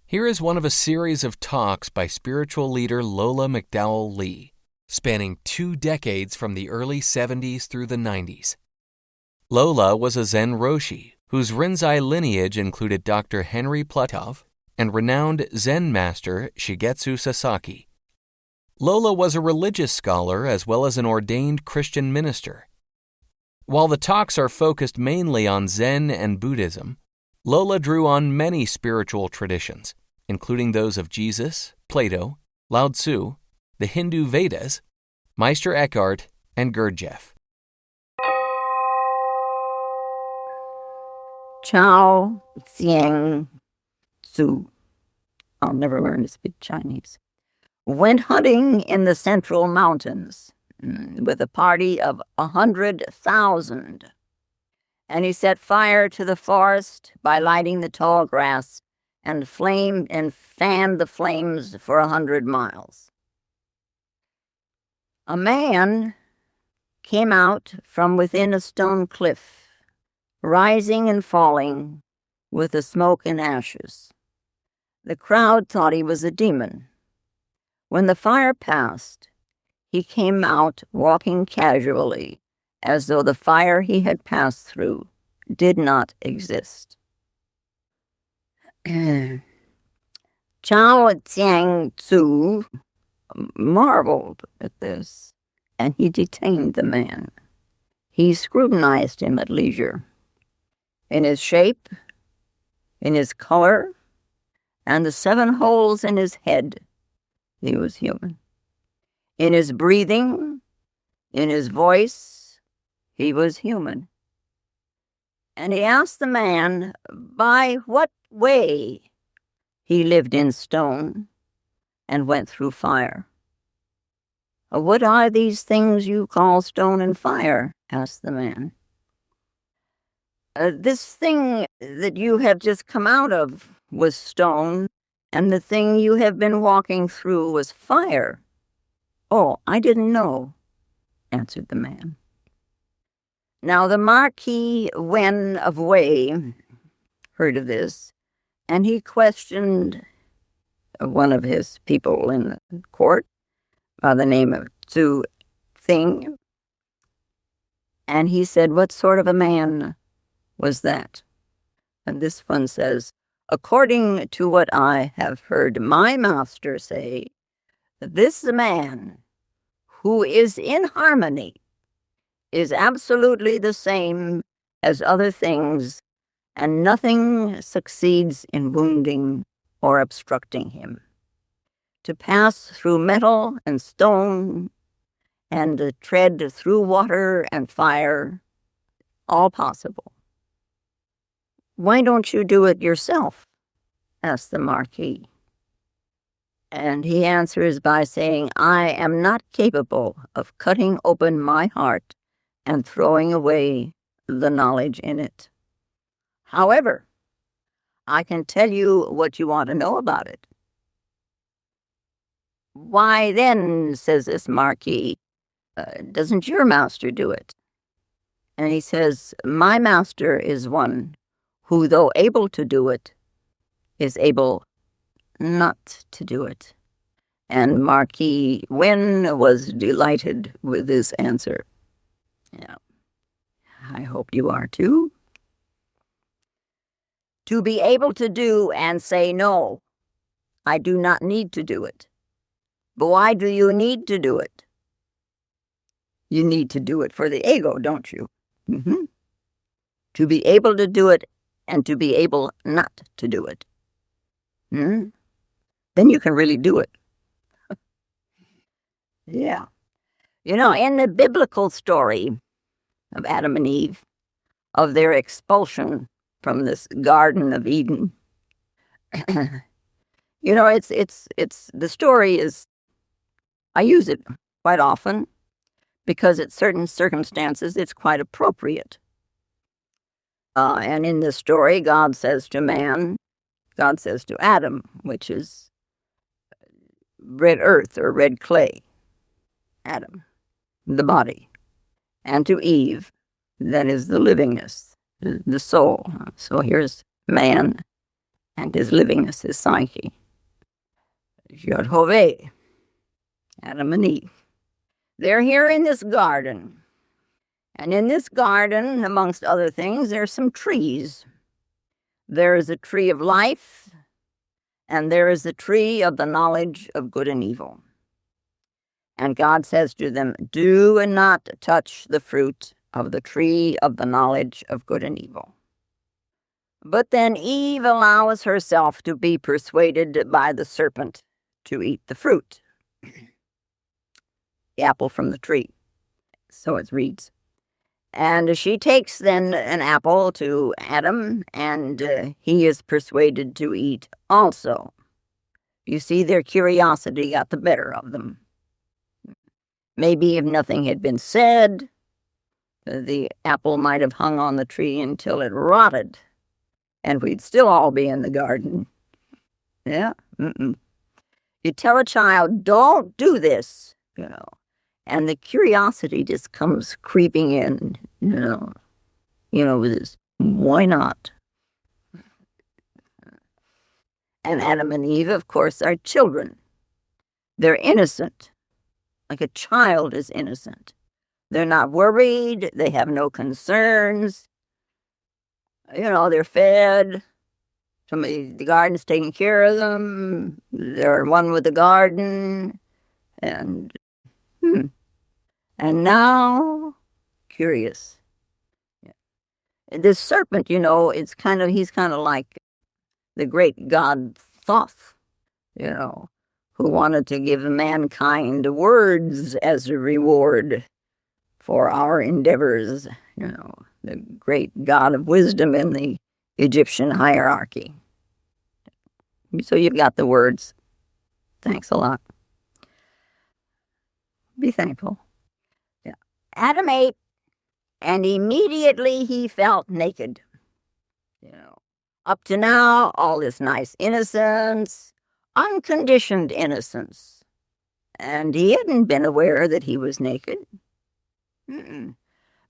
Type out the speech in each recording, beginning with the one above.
Here is one of a series of talks by spiritual leader Lola McDowell Lee, spanning 2 decades from the early 70s through the 90s. Lola was a Zen Roshi, whose Rinzai lineage included Dr. Henry Platov and renowned Zen master Shigetsu Sasaki. Lola was a religious scholar as well as an ordained Christian minister. While the talks are focused mainly on Zen and Buddhism, Lola drew on many spiritual traditions, including those of Jesus, Plato, Lao Tzu, the Hindu Vedas, Meister Eckhart, and Gurdjieff. Chao Tsiang Tzu, I'll never learn to speak Chinese, went hunting in the Central Mountains with a party of 100,000. And he set fire to the forest by lighting the tall grass and fanned the flames for 100 miles. A man came out from within a stone cliff, rising and falling with the smoke and ashes. The crowd thought he was a demon. When the fire passed, he came out walking casually, as though the fire he had passed through did not exist. Chao Tsiang Tzu marveled at this, and he detained the man. He scrutinized him at leisure. In his shape, in his color, and the 7 holes in his head, he was human. In his breathing, in his voice, he was human. And he asked the man by what way he lived in stone and went through fire. What are these things you call stone and fire? Asked the man. This thing that you have just come out of was stone, and the thing you have been walking through was fire. Oh, I didn't know, answered the man. Now the Marquis Wen of Wei heard of this, and he questioned one of his people in the court by the name of Zhu Thing, and he said, what sort of a man was that? And this one says, according to what I have heard my master say, this man who is in harmony is absolutely the same as other things, and nothing succeeds in wounding or obstructing him. To pass through metal and stone, and to tread through water and fire, all possible. Why don't you do it yourself? Asked the Marquis. And he answers by saying, I am not capable of cutting open my heart and throwing away the knowledge in it. However, I can tell you what you want to know about it. Why then, says this Marquis, doesn't your master do it? And he says, my master is one who, though able to do it, is able not to do it. And Marquis Wen was delighted with this answer. Yeah, I hope you are too. To be able to do and say, no, I do not need to do it. But why do you need to do it? You need to do it for the ego, don't you? Mm-hmm. To be able to do it and to be able not to do it. Then you can really do it. Yeah. You know, in the biblical story of Adam and Eve, of their expulsion from this Garden of Eden, you know, it's the story is, I use it quite often because at certain circumstances it's quite appropriate. And in the story, God says to Adam, which is red earth or red clay, Adam, the body, and to Eve, that is the livingness, the soul. So here's man and his living society. Yod-Hoveh, Adam and Eve. They're here in this garden. And in this garden, amongst other things, there's some trees. There is a tree of life, and there is the tree of the knowledge of good and evil. And God says to them, do not touch the fruit of the tree of the knowledge of good and evil. But then Eve allows herself to be persuaded by the serpent to eat the fruit, the apple from the tree. So it reads. And she takes then an apple to Adam, and he is persuaded to eat also. You see, their curiosity got the better of them. Maybe if nothing had been said, the apple might have hung on the tree until it rotted, and we'd still all be in the garden. Yeah? You tell a child, don't do this, and the curiosity just comes creeping in, with this, why not? And Adam and Eve, of course, are children. They're innocent, like a child is innocent. They're not worried, they have no concerns. They're fed. The garden's taking care of them. They're one with the garden. And now, curious. Yeah. This serpent, he's kind of like the great god Thoth, who wanted to give mankind words as a reward for our endeavors, the great god of wisdom in the Egyptian hierarchy. So you've got the words. Thanks a lot. Be thankful. Yeah. Adam ate, and immediately he felt naked. Up to now, all this nice innocence, unconditioned innocence. And he hadn't been aware that he was naked.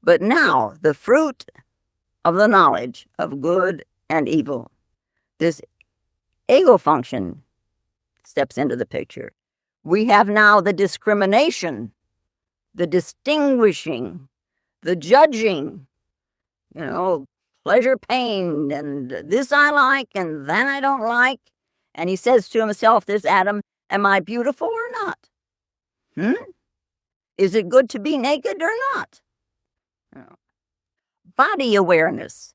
But now, the fruit of the knowledge of good and evil, this ego function steps into the picture. We have now the discrimination, the distinguishing, the judging, pleasure, pain, and this I like and that I don't like. And he says to himself, this Adam, am I beautiful or not? Is it good to be naked or not? Body awareness.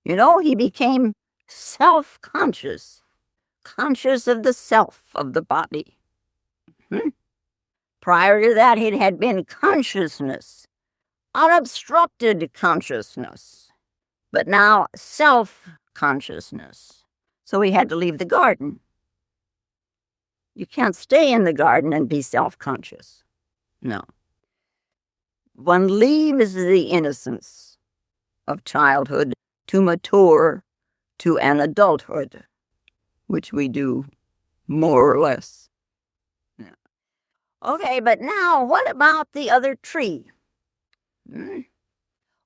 He became self-conscious, conscious of the self of the body. Prior to that, it had been consciousness, unobstructed consciousness, but now self-consciousness. So he had to leave the garden. You can't stay in the garden and be self-conscious. No. One leaves the innocence of childhood to mature to an adulthood, which we do more or less. Yeah. Okay, but now what about the other tree?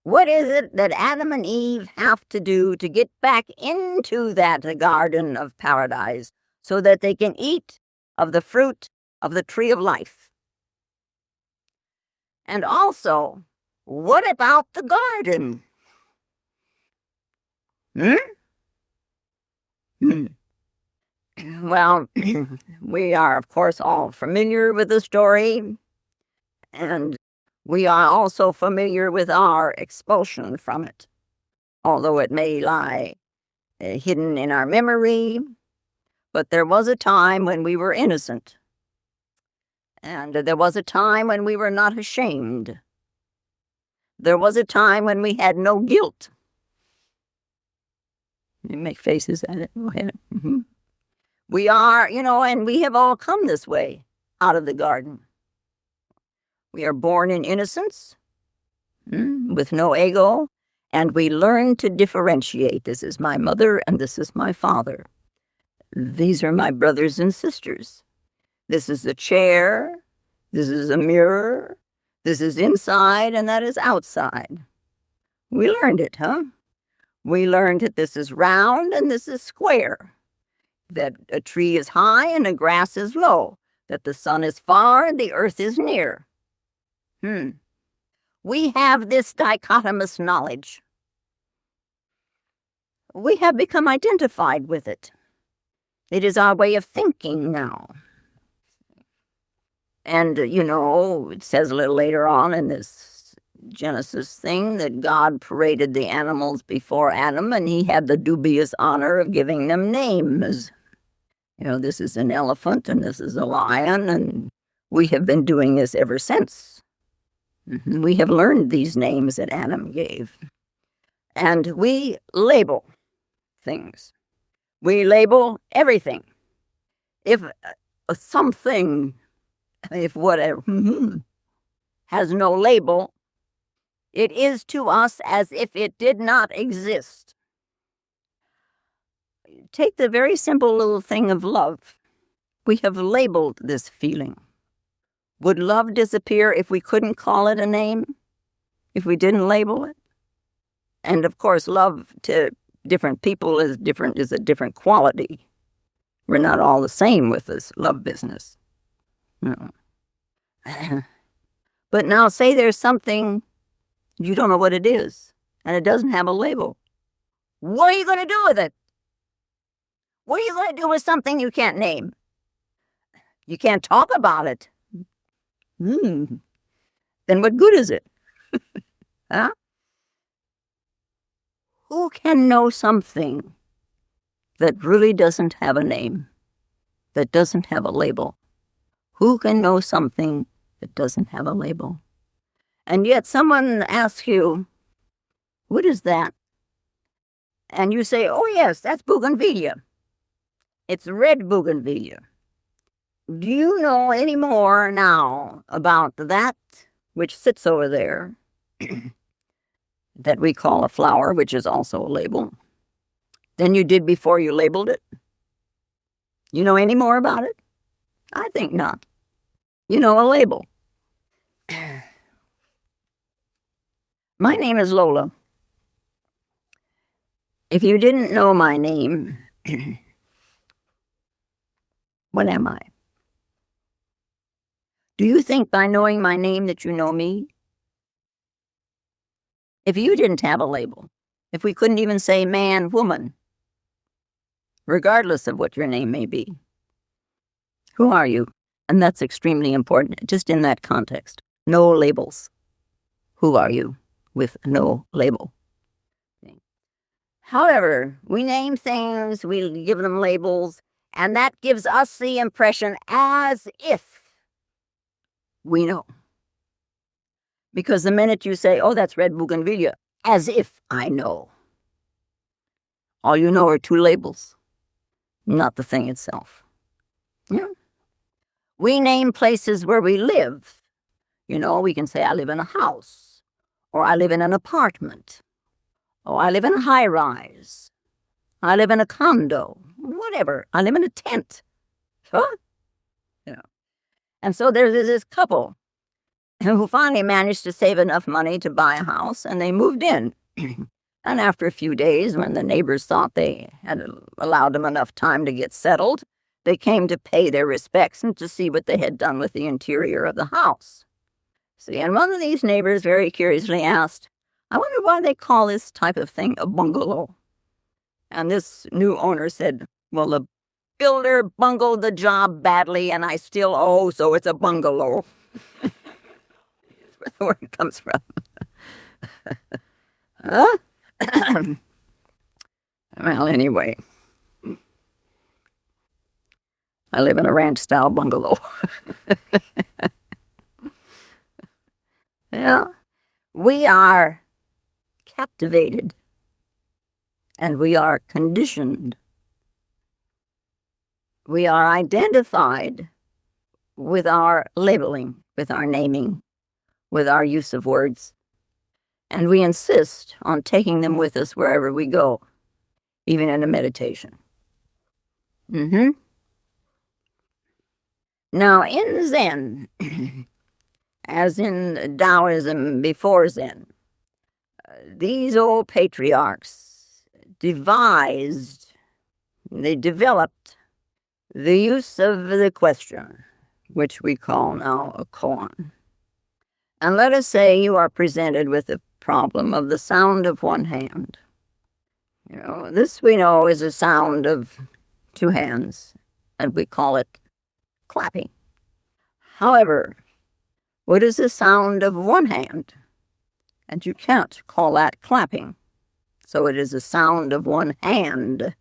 What is it that Adam and Eve have to do to get back into that garden of paradise so that they can eat of the fruit of the tree of life? And also, what about the garden? Well, we are, of course, all familiar with the story, and we are also familiar with our expulsion from it, although it may lie hidden in our memory. But there was a time when we were innocent, and there was a time when we were not ashamed. There was a time when we had no guilt. You make faces at it. Go ahead. We are, and we have all come this way out of the garden. We are born in innocence, with no ego, and we learn to differentiate. This is my mother and this is my father. These are my brothers and sisters. This is a chair, this is a mirror, this is inside and that is outside. We learned it, huh? We learned that this is round and this is square. that a tree is high and the grass is low, that the sun is far and the earth is near. We have this dichotomous knowledge. We have become identified with it. It is our way of thinking now. And, it says a little later on in this Genesis thing that God paraded the animals before Adam, and he had the dubious honor of giving them names. This is an elephant, and this is a lion, and we have been doing this ever since. We have learned these names that Adam gave. And we label things. We label everything. If something, if whatever, has no label, it is to us as if it did not exist. Take the very simple little thing of love. We have labeled this feeling. Would love disappear if we couldn't call it a name? If we didn't label it? And of course, love to different people is a different quality. We're not all the same with this love business. No. But now say there's something you don't know what it is, and it doesn't have a label. What are you going to do with it? What are you going to do with something you can't name? You can't talk about it. Then what good is it? Huh? Who can know something that really doesn't have a name, that doesn't have a label? Who can know something that doesn't have a label? And yet someone asks you, what is that? And you say, oh yes, that's bougainvillea. It's red bougainvillea. Do you know any more now about that which sits over there that we call a flower, which is also a label, than you did before you labeled it? You know any more about it? I think not. You know a label. My name is Lola. If you didn't know my name, what am I? Do you think by knowing my name that you know me? If you didn't have a label, if we couldn't even say man, woman, regardless of what your name may be, who are you? And that's extremely important, just in that context. No labels. Who are you? With no label. However, we name things, we give them labels, and that gives us the impression as if we know. Because the minute you say, oh, that's red bougainvillea, as if I know. All you know are two labels, not the thing itself. Yeah. We name places where we live. We can say, I live in a house, or I live in an apartment, or I live in a high-rise, I live in a condo, whatever. I live in a tent. Huh? And so there's this couple who finally managed to save enough money to buy a house, and they moved in. And after a few days, when the neighbors thought they had allowed them enough time to get settled, they came to pay their respects and to see what they had done with the interior of the house. See, and one of these neighbors very curiously asked, I wonder why they call this type of thing a bungalow. And this new owner said, well, the builder bungled the job badly, and I still owe, so it's a bungalow. That's where the word comes from. Huh? Well, anyway. I live in a ranch-style bungalow. Yeah, we are captivated, and we are conditioned. We are identified with our labeling, with our naming, with our use of words, and we insist on taking them with us wherever we go, even in a meditation. Now, in Zen, as in Taoism before Zen, these old patriarchs developed the use of the question, which we call now a koan. And let us say you are presented with the problem of the sound of one hand. This we know is a sound of two hands, and we call it clapping. However, what is the sound of one hand? And you can't call that clapping. So it is a sound of one hand.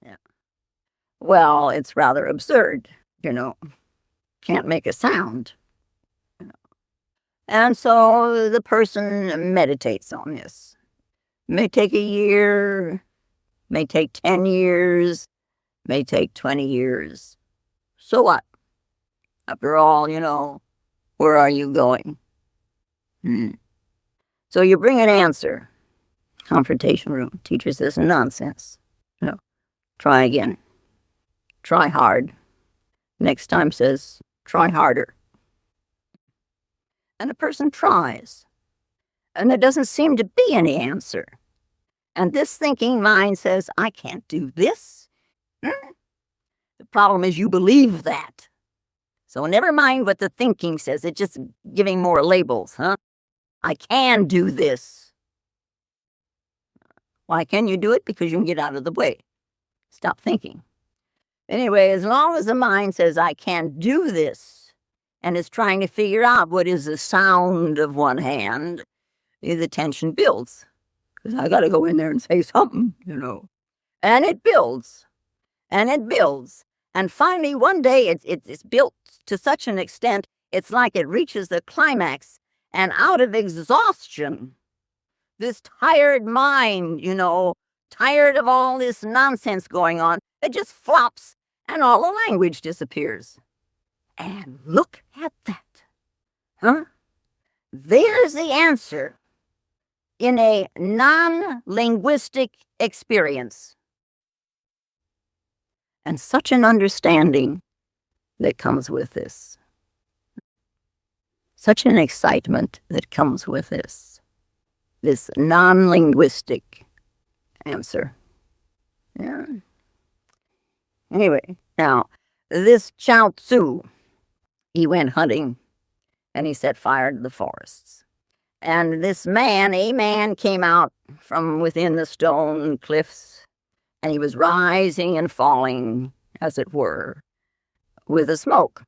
Yeah. Well, it's rather absurd, Can't make a sound. And so the person meditates on this. May take a year, may take 10 years, may take 20 years. So what? After all, where are you going? So you bring an answer. Confrontation room. Teacher says, nonsense. Try again. Try hard. Next time says, try harder. And the person tries. And there doesn't seem to be any answer. And this thinking mind says, I can't do this. The problem is you believe that. So never mind what the thinking says. It's just giving more labels, I can do this. Why can you do it? Because you can get out of the way. Stop thinking. Anyway, as long as the mind says, I can't do this, and is trying to figure out what is the sound of one hand, the tension builds. Because I got to go in there and say something, And it builds. And it builds. And finally, one day, it's built to such an extent, it's like it reaches the climax. And out of exhaustion, this tired mind, tired of all this nonsense going on, it just flops and all the language disappears. And look at that. There's the answer in a non-linguistic experience. And such an understanding that comes with this. Such an excitement that comes with this non-linguistic answer. Yeah. Anyway, now, this Chao Tzu, he went hunting, and he set fire to the forests. And a man came out from within the stone cliffs, and he was rising and falling, as it were, with the smoke.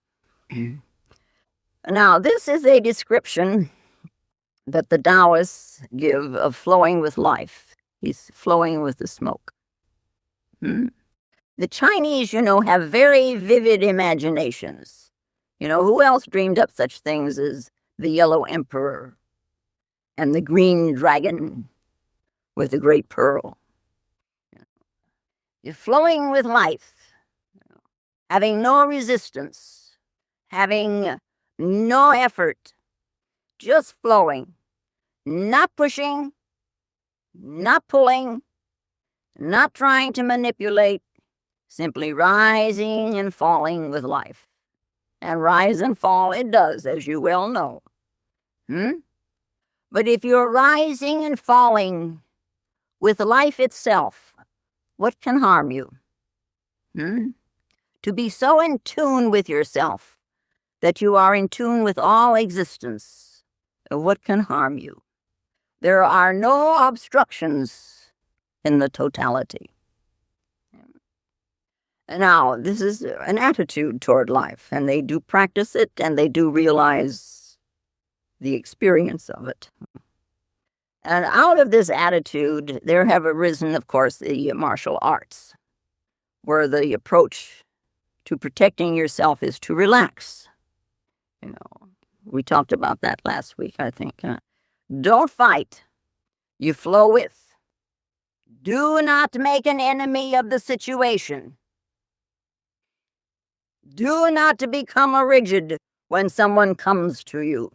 Now, this is a description that the Taoists give of flowing with life. He's flowing with the smoke. The Chinese, have very vivid imaginations. Who else dreamed up such things as the Yellow Emperor and the Green Dragon with the Great Pearl? You're flowing with life, having no resistance, having no effort, just flowing, not pushing, not pulling, not trying to manipulate, simply rising and falling with life. And rise and fall it does, as you well know. But if you're rising and falling with life itself, what can harm you? To be so in tune with yourself that you are in tune with all existence, what can harm you? There are no obstructions in the totality. Now, this is an attitude toward life, and they do practice it, and they do realize the experience of it. And out of this attitude, there have arisen, of course, the martial arts, where the approach to protecting yourself is to relax. We talked about that last week, I think. Don't fight. You flow with. Do not make an enemy of the situation. Do not become a rigid when someone comes to you.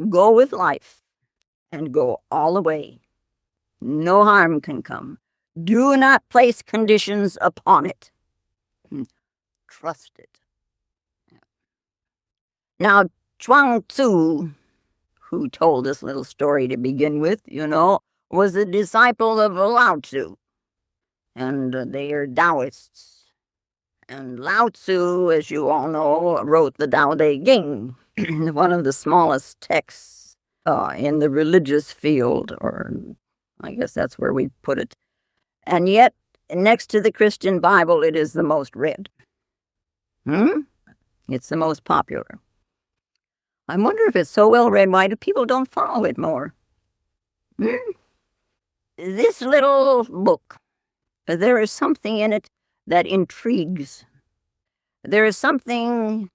Go with life and go all the way. No harm can come. Do not place conditions upon it. Trust it. Now, Chuang Tzu, who told this little story to begin with, was a disciple of Lao Tzu. And they are Taoists. And Lao Tzu, as you all know, wrote the Tao Te Ching, one of the smallest texts in the religious field, or I guess that's where we put it. And yet, next to the Christian Bible, it is the most read. It's the most popular. I wonder if it's so well read, why do people don't follow it more? This little book, there is something in it that intrigues. There is something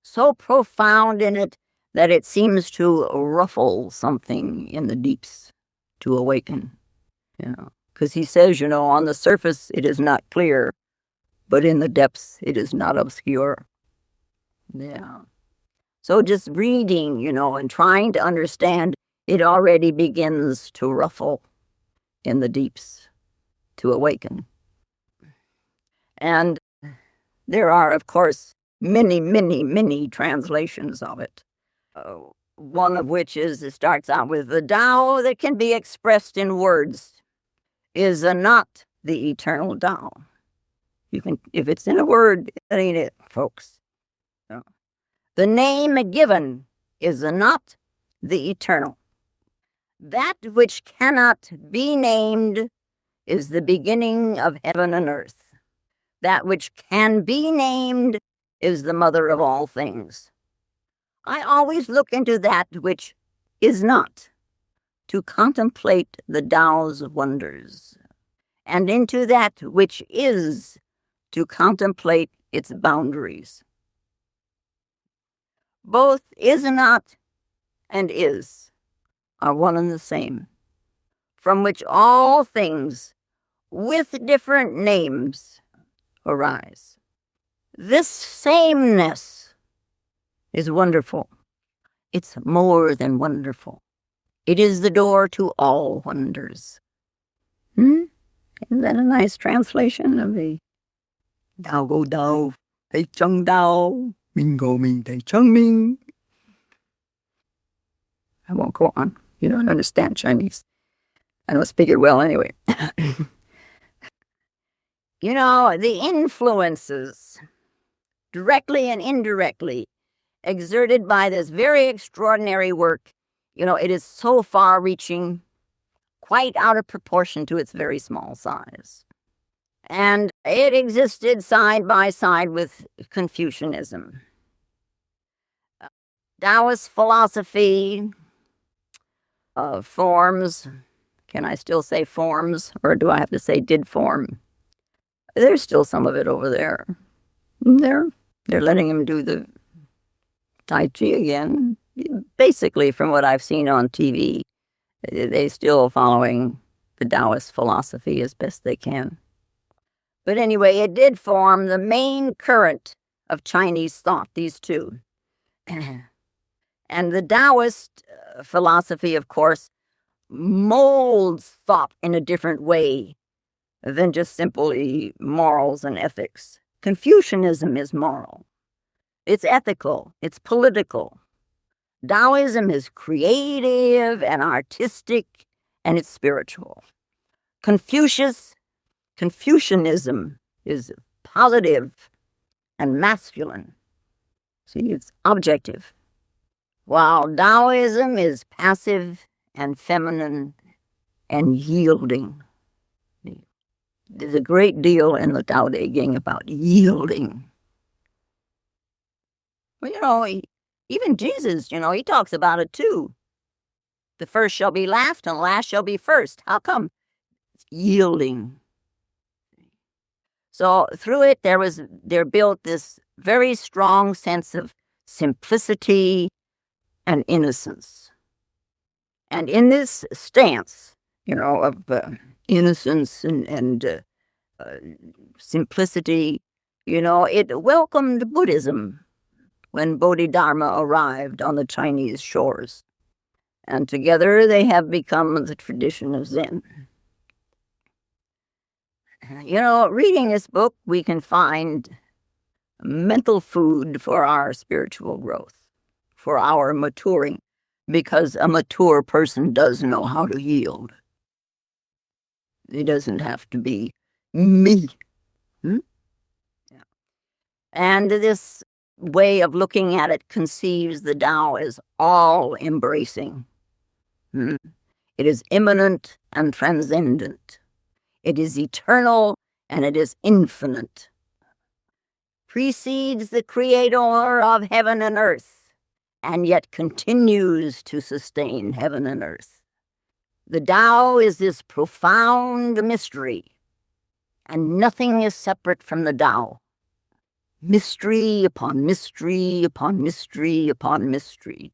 so profound in it that it seems to ruffle something in the deeps to awaken. Because he says, on the surface it is not clear, but in the depths it is not obscure. Yeah. So just reading, and trying to understand, it already begins to ruffle in the deeps, to awaken. And there are, of course, many, many, many translations of it. One of which it starts out with, the Tao that can be expressed in words is not the eternal Tao. If it's in a word, it ain't it, folks. No. The name given is not the eternal. That which cannot be named is the beginning of heaven and earth. That which can be named is the mother of all things. I always look into that which is not, to contemplate the Tao's wonders, and into that which is, to contemplate its boundaries. Both is not and is are one and the same, from which all things with different names arise. This sameness is wonderful. It's more than wonderful. It is the door to all wonders. Isn't that a nice translation of the Dao Go Dao, Tei Cheng Dao, Ming Go Ming, Tei Cheng Ming? I won't go on. You don't understand Chinese. I don't speak it well anyway. The influences, directly and indirectly, exerted by this very extraordinary work, it is so far-reaching, quite out of proportion to its very small size. And it existed side by side with Confucianism. Taoist philosophy, forms. Can I still say forms, or do I have to say did form? There's still some of it over there. They're letting him do the Tai Chi again. Basically, from what I've seen on TV, they're still following the Taoist philosophy as best they can. But anyway, it did form the main current of Chinese thought, these two. And the Taoist philosophy, of course, molds thought in a different way than just simply morals and ethics. Confucianism is moral. It's ethical. It's political. Taoism is creative and artistic, and it's spiritual. Confucianism is positive and masculine. See, it's objective. While Taoism is passive and feminine and yielding. There's a great deal in the Tao Te Ching about yielding. Well, even Jesus, he talks about it too. The first shall be last and last shall be first. How come? It's yielding. So through it, there built this very strong sense of simplicity and innocence. And in this stance, of innocence and simplicity, it welcomed Buddhism when Bodhidharma arrived on the Chinese shores. And together they have become the tradition of Zen. Reading this book, we can find mental food for our spiritual growth, for our maturing, because a mature person does know how to yield. It doesn't have to be me. Yeah. And this way of looking at it conceives the Tao as all-embracing. It is immanent and transcendent. It is eternal and it is infinite. Precedes the creator of heaven and earth, and yet continues to sustain heaven and earth. The Tao is this profound mystery, and nothing is separate from the Tao. Mystery upon mystery upon mystery upon mystery.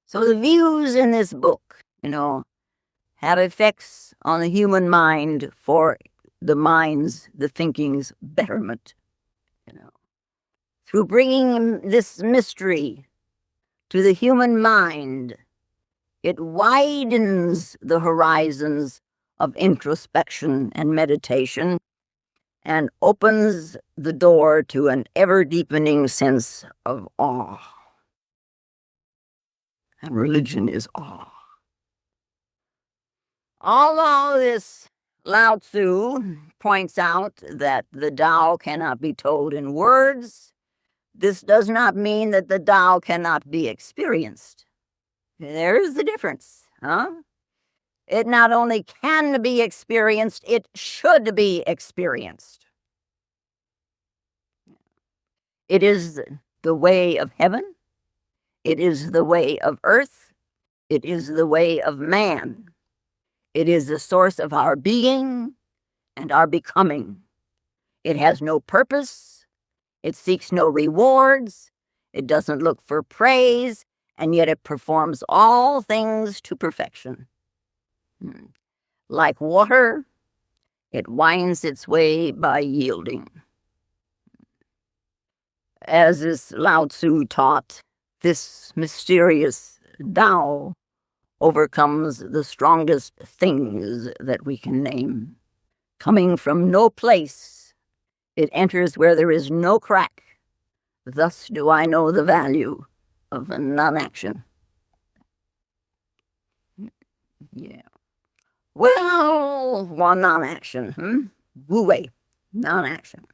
So the views in this book, have effects on the human mind for the thinking's betterment. Through bringing this mystery to the human mind, it widens the horizons of introspection and meditation and opens the door to an ever-deepening sense of awe. And religion is awe. Although this Lao Tzu points out that the Tao cannot be told in words, this does not mean that the Tao cannot be experienced. There is the difference, It not only can be experienced, it should be experienced. It is the way of heaven. It is the way of earth. It is the way of man. It is the source of our being and our becoming. It has no purpose. It seeks no rewards. It doesn't look for praise, and yet it performs all things to perfection. Like water, it winds its way by yielding. As this Lao Tzu taught, this mysterious Tao overcomes the strongest things that we can name. Coming from no place, it enters where there is no crack. Thus do I know the value of non-action. Yeah. Well, non-action, Wu Wei, non-action.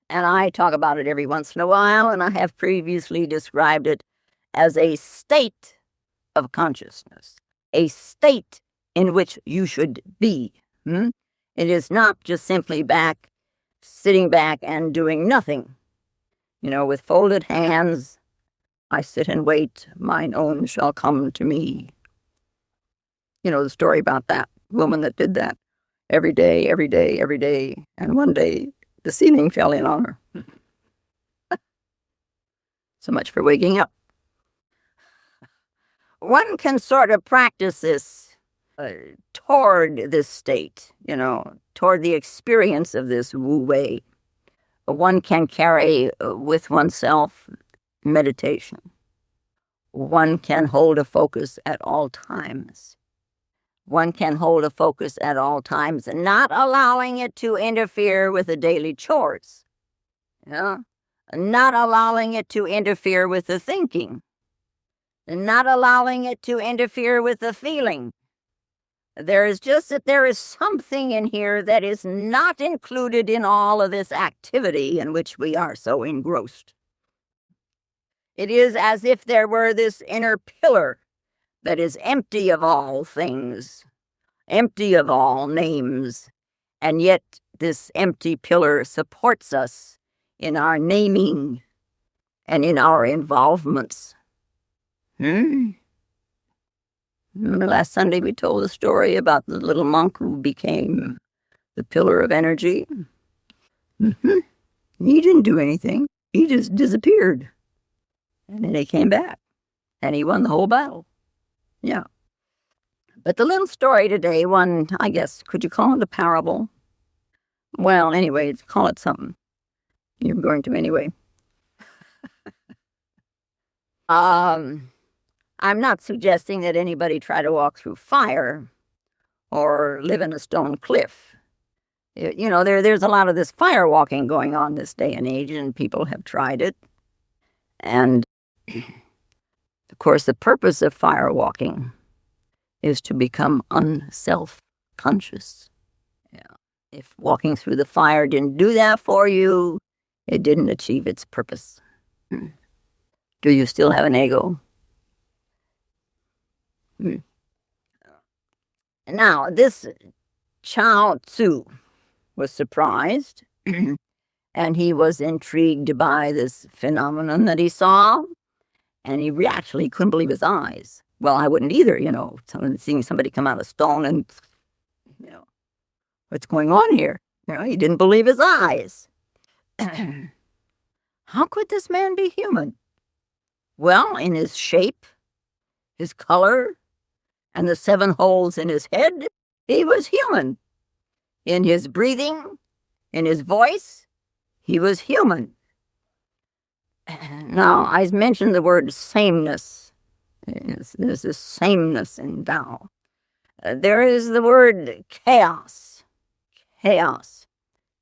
And I talk about it every once in a while, and I have previously described it as a state of consciousness, a state in which you should be. It is not just simply sitting back and doing nothing. With folded hands, I sit and wait, mine own shall come to me. The story about that woman that did that every day, every day, every day, and one day the ceiling fell in on her. So much for waking up. One can sort of practice this toward this state, toward the experience of this Wu Wei. One can carry with oneself meditation. One can hold a focus at all times. One can hold a focus at all times, not allowing it to interfere with the daily chores. Not allowing it to interfere with the thinking. Not allowing it to interfere with the feeling. There is something in here that is not included in all of this activity in which we are so engrossed. It is as if there were this inner pillar that is empty of all things, empty of all names, and yet this empty pillar supports us in our naming and in our involvements. Last Sunday we told a story about the little monk who became the pillar of energy. He didn't do anything. He just disappeared. And then he came back. And he won the whole battle. Yeah. But the little story today, one, I guess, could you call it a parable? Well, anyway, call it something. You're going to anyway. I'm not suggesting that anybody try to walk through fire or live in a stone cliff. There's a lot of this fire walking going on this day and age, and people have tried it. And, of course, the purpose of fire walking is to become unself-conscious. Yeah. If walking through the fire didn't do that for you, It didn't achieve its purpose. Do you still have an ego? Now, this Chao Tzu was surprised, and he was intrigued by this phenomenon that he saw, and he actually couldn't believe his eyes. Well, I wouldn't either, seeing somebody come out of stone and, what's going on here? He didn't believe his eyes. How could this man be human? Well, in his shape, his color, and the 7 holes in his head, he was human. In his breathing, in his voice, he was human. Now, I mentioned the word sameness. There's a sameness in Tao. There is the word chaos. Chaos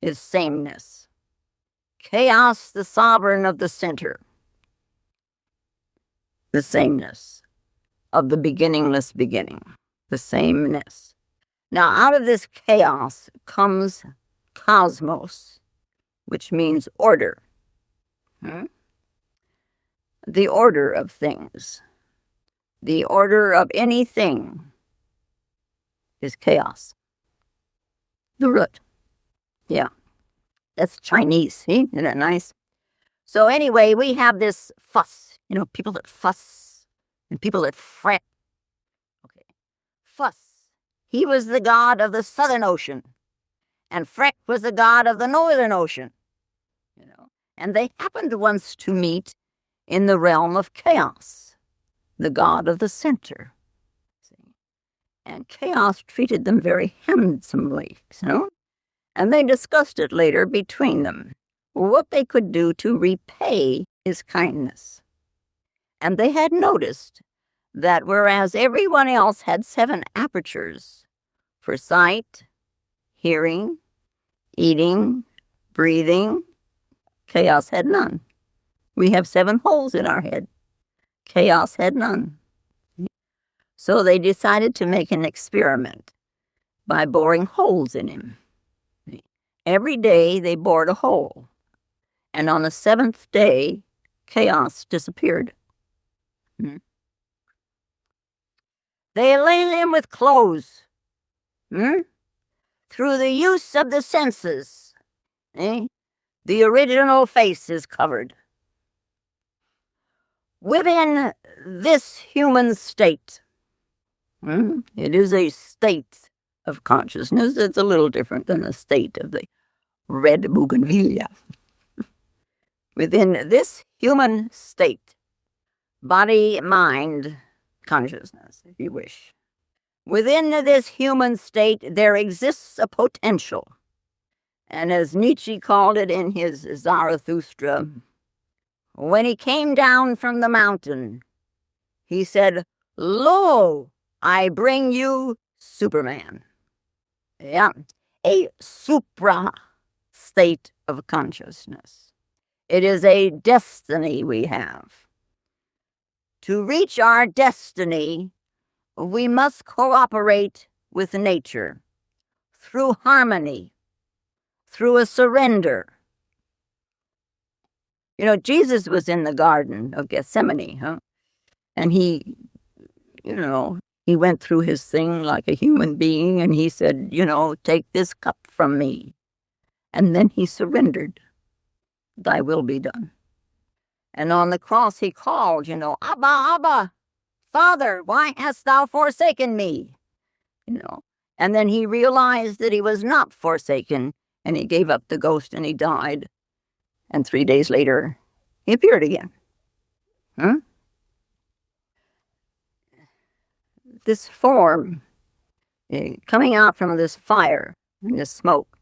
is sameness. Chaos, the sovereign of the center. The sameness of the beginningless beginning. The sameness. Now, out of this chaos comes cosmos, which means order. The order of things. The order of anything is chaos. The root. Yeah. That's Chinese, see? Isn't that nice? So anyway, we have this fuss. People that fuss and people that fret. Okay. Fuss. He was the god of the Southern Ocean, and Fret was the god of the Northern Ocean. And they happened once to meet in the realm of chaos, the god of the center. See? And chaos treated them very handsomely, and they discussed it later between them, what they could do to repay his kindness. And they had noticed that whereas everyone else had 7 apertures for sight, hearing, eating, breathing, chaos had none. We have 7 holes in our head. Chaos had none. So they decided to make an experiment by boring holes in him. Every day they bored a hole, and on the 7th day, chaos disappeared. They laid him with clothes. Through the use of the senses. The original face is covered. Within this human state, it is a state of consciousness. It's a little different than the state of the red bougainvillea. Within this human state, body, mind, consciousness, if you wish. Within this human state, there exists a potential. And as Nietzsche called it in his Zarathustra, when he came down from the mountain, he said, "Lo, I bring you Superman." Yeah, a supra state of consciousness. It is a destiny we have. To reach our destiny, we must cooperate with nature through harmony, through a surrender. Jesus was in the Garden of Gethsemane, and he went through his thing like a human being, and he said, take this cup from me. And then he surrendered. Thy will be done. And on the cross he called, Abba, Abba, Father, why hast thou forsaken me? And then he realized that he was not forsaken, and he gave up the ghost and he died. And 3 days later, he appeared again. This form coming out from this fire and this smoke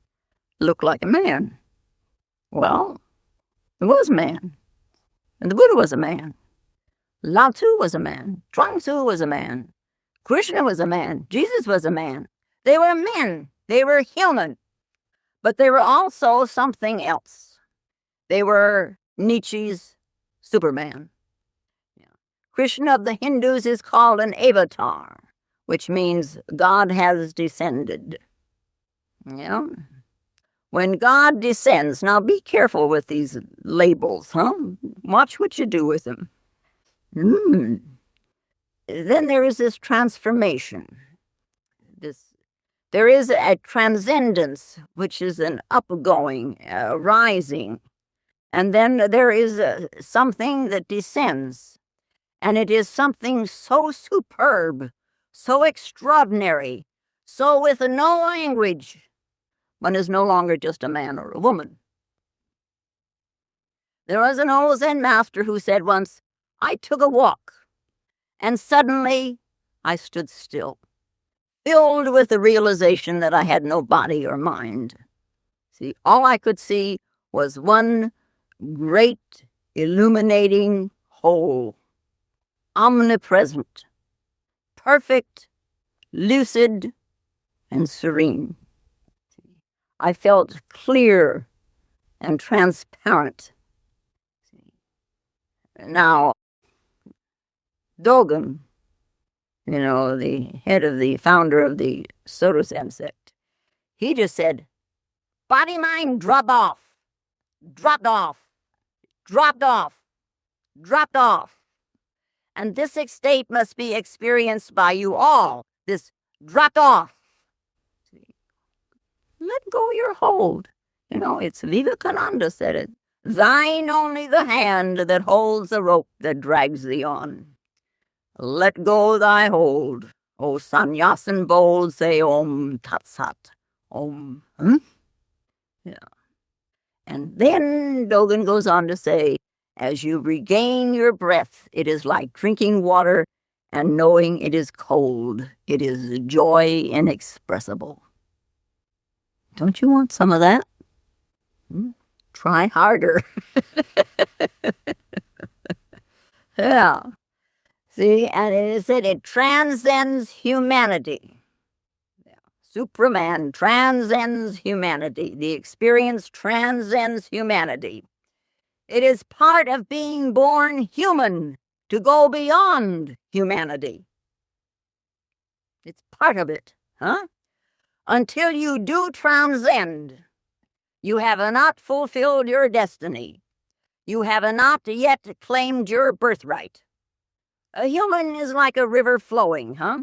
looked like a man. Well, it was a man. And the Buddha was a man. Lao Tzu was a man. Chuang Tzu was a man. Krishna was a man. Jesus was a man. They were men. They were human. But they were also something else. They were Nietzsche's Superman. Krishna of the Hindus is called an avatar, which means God has descended. When God descends, now be careful with these labels, huh? Watch what you do with them. Then there is this transformation. There is a transcendence, which is an upgoing, rising. And then there is something that descends. And it is something so superb, so extraordinary, so with no language. One is no longer just a man or a woman. There was an old Zen master who said once, I took a walk, and suddenly I stood still, filled with the realization that I had no body or mind. See, all I could see was one great illuminating whole, omnipresent, perfect, lucid, and serene. I felt clear and transparent. Now, Dogen, the head of the founder of the Soto Zen sect, he just said, body mind dropped off, dropped off, dropped off, dropped off. And this state must be experienced by you all, this dropped off. Let go your hold. It's Vivekananda said it. Thine only the hand that holds the rope that drags thee on. Let go thy hold. O sannyasin bold, say Om Tat Sat. Om. Yeah. And then Dogen goes on to say, as you regain your breath, it is like drinking water and knowing it is cold. It is joy inexpressible. Don't you want some of that? Try harder. Yeah. See, and it said it transcends humanity. Yeah. Supraman transcends humanity. The experience transcends humanity. It is part of being born human to go beyond humanity. It's part of it, huh? Until you do transcend, you have not fulfilled your destiny. You have not yet claimed your birthright. A human is like a river flowing, huh?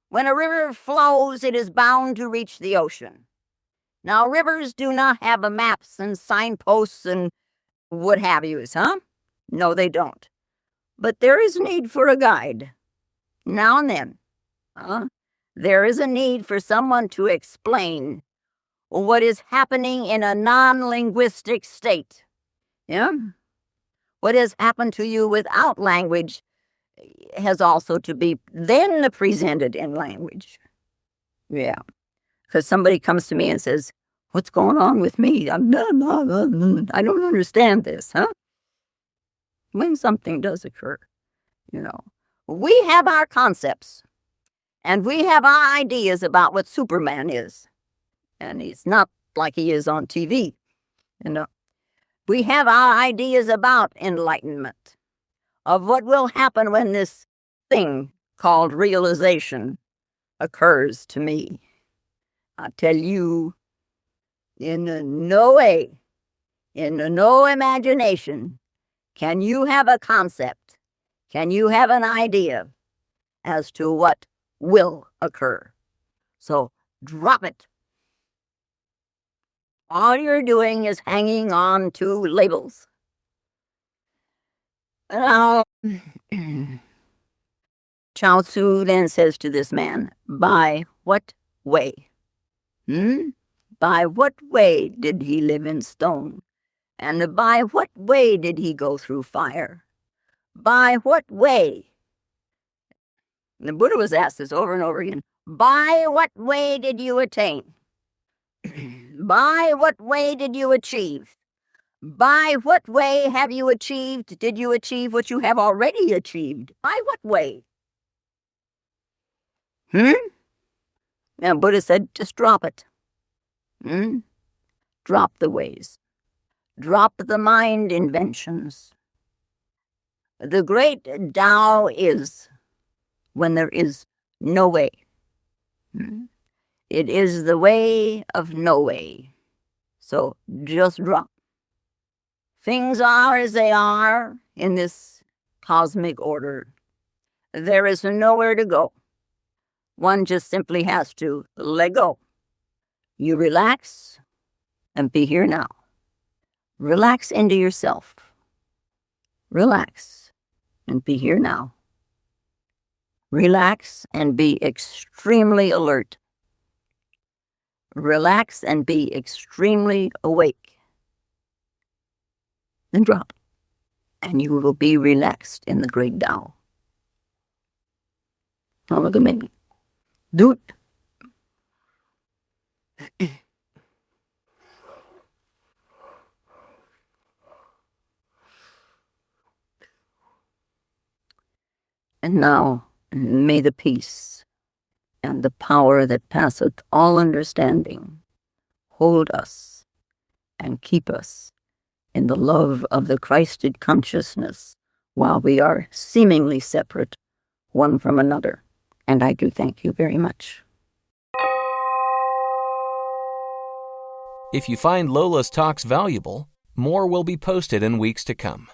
When a river flows, it is bound to reach the ocean. Now, rivers do not have maps and signposts and what have yous, huh? No, they don't. But there is need for a guide. Now and then, there is a need for someone to explain what is happening in a non-linguistic state. Yeah? What has happened to you without language has also to be then presented in language. Yeah. Because somebody comes to me and says, what's going on with me? I don't understand this, huh? When something does occur, we have our concepts and we have our ideas about what Superman is. And he's not like he is on TV, We have our ideas about enlightenment, of what will happen when this thing called realization occurs to me. I tell you, in no way, in no imagination, can you have a concept, can you have an idea as to what will occur? So drop it. All you're doing is hanging on to labels. Now, Lao Tzu then says to this man, by what way? By what way did he live in stone? And by what way did he go through fire? By what way? And the Buddha was asked this over and over again. By what way did you attain? By what way did you achieve? By what way have you achieved? Did you achieve what you have already achieved? By what way? And Buddha said, just drop it. Drop the ways. Drop the mind inventions. The great Tao is when there is no way. It is the way of no way. So just drop. Things are as they are in this cosmic order. There is nowhere to go. One just simply has to let go. You relax and be here now. Relax into yourself. Relax and be here now. Relax and be extremely alert. Relax and be extremely awake. Then drop, and you will be relaxed in the great Tao. Now look at me. Do it. And now, may the peace and the power that passeth all understanding hold us and keep us in the love of the Christed consciousness while we are seemingly separate one from another. And I do thank you very much. If you find Lola's talks valuable, more will be posted in weeks to come.